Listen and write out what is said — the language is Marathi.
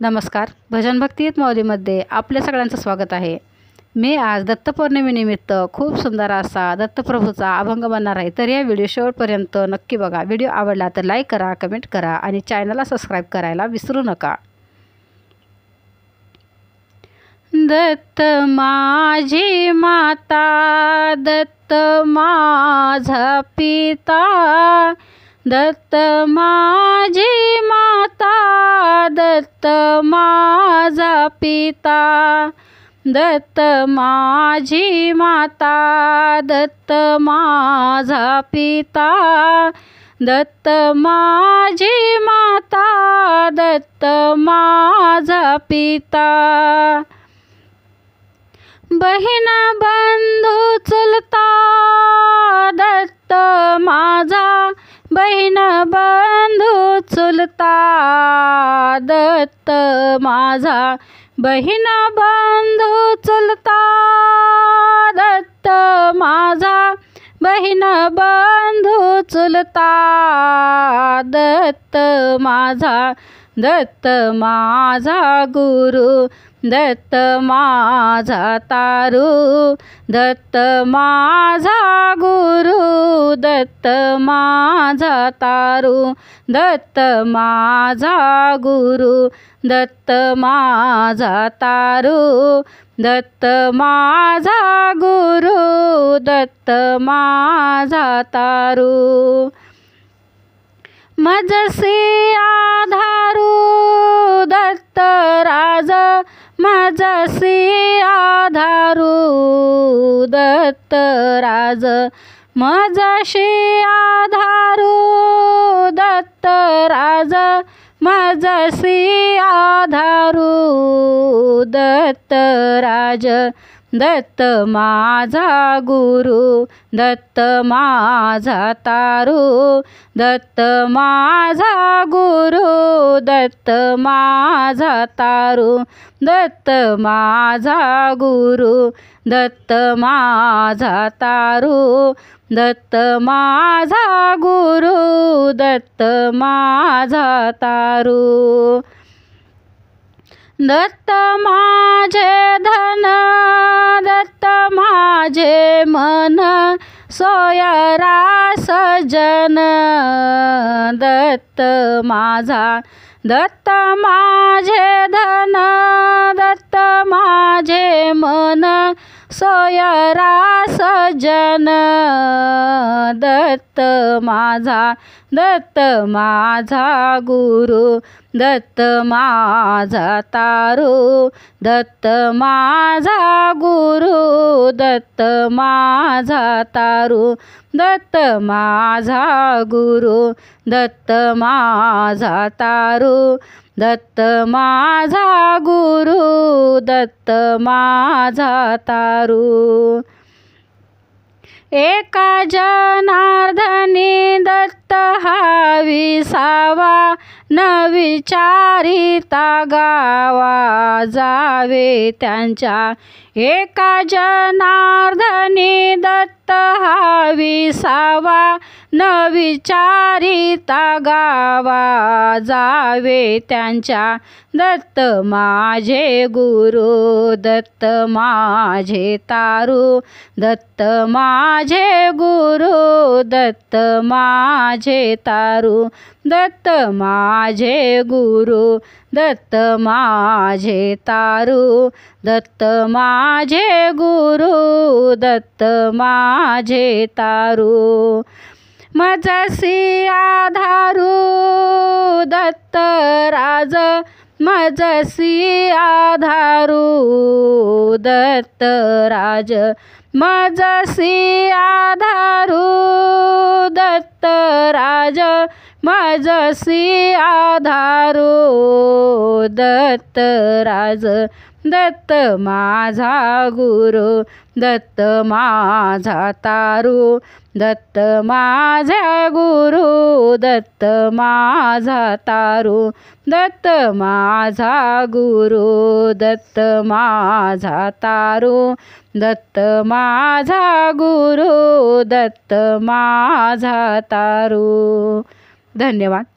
नमस्कार. भजन भक्तिगीत माऊलीमध्ये आपल्या सगळ्यांचं स्वागत आहे. मी आज दत्तपौर्णिमेनिमित्त खूप सुंदर असा दत्तप्रभूचा अभंग बनणार आहे. तर या व्हिडिओ शेवटपर्यंत नक्की बघा. व्हिडिओ आवडला तर लाईक करा, कमेंट करा आणि चॅनलला सबस्क्राईब करायला विसरू नका. दत्त माझी माता, दत्त माझा पिता, दत्त माझी माता, दत्त माझा पिता, दत्त माझी माता, दत्त माझा पिता, दत्त माझी माता, दत्त माझा पिता. बहीण बंधू चुलता, दत्त माझा, बहीण बंधू चुलता, दत्त माझा, बहीण बंधू चुलता, दत्त माझा, बहीण बंधू चुलता, दत्त माझा, दत्त माझा गुरु, दत्त माझा तारू, दत्त माझा गुरु, दत्त माझा तारू, दत्त माझा गुरु, दत्त माझा तारू, दत्त माझा गुरु, दत्त माझा तारू. मजसी आधारू, दत्त राज, मजसी आधारू, दत्त राज, मजसी आधारू, दत्त राज, मजसी आधारू, दत्त राज, दत्त माझा गुरु, दत्त माझा तारू, दत्त माझा गुरु, दत्त माझा तारू, दत्त माझा गुरु, दत्त माझा तारू, दत्त माझा गुरु, दत्त माझा तारू. दत्त माझे धन, दत्त माझे मन, सोयरा सजन, दत्त माझा, दत्त माझे धन, दत्त माझे मन, सोयरा सजन, दत्त माझा, दत्त माझा गुरु, दत्त माझा तारू, दत्त माझा गुरु, दत्त माझा तारू, दत्त माझा गुरु, दत्त माझा तारू, दत्त माझा गुरु, दत्त माझा तारू. एका जनार्दनी दत्त हा विसावा, न विचारिता गावा जावे त्यांच्या. एका जनार्दनी दत्त हा विसावा, न विचारिता गावा जावे त्यांच्या. दत्त माझे गुरु, दत्त माझे तारू, दत्त माझे गुरु, दत्त माझे तारू, दत्त माझे गुरु, दत्त माझे तारू, दत्त माझे गुरु, दत्त माझे तारू. मजसी आधारू, दत्त राज, मजसी आधारू, दत्त राज, मजसी आधारू, दत्त राज, मजसी आधारू, दत्त राज, दत्त माझा गुरु, दत्त माझा तारू, दत्त माझा गुरु, दत्त माझा तारू, दत्त माझा गुरु, दत्त माझा तारू, दत्त माझा गुरु, दत्त माझा तारू. धन्यवाद.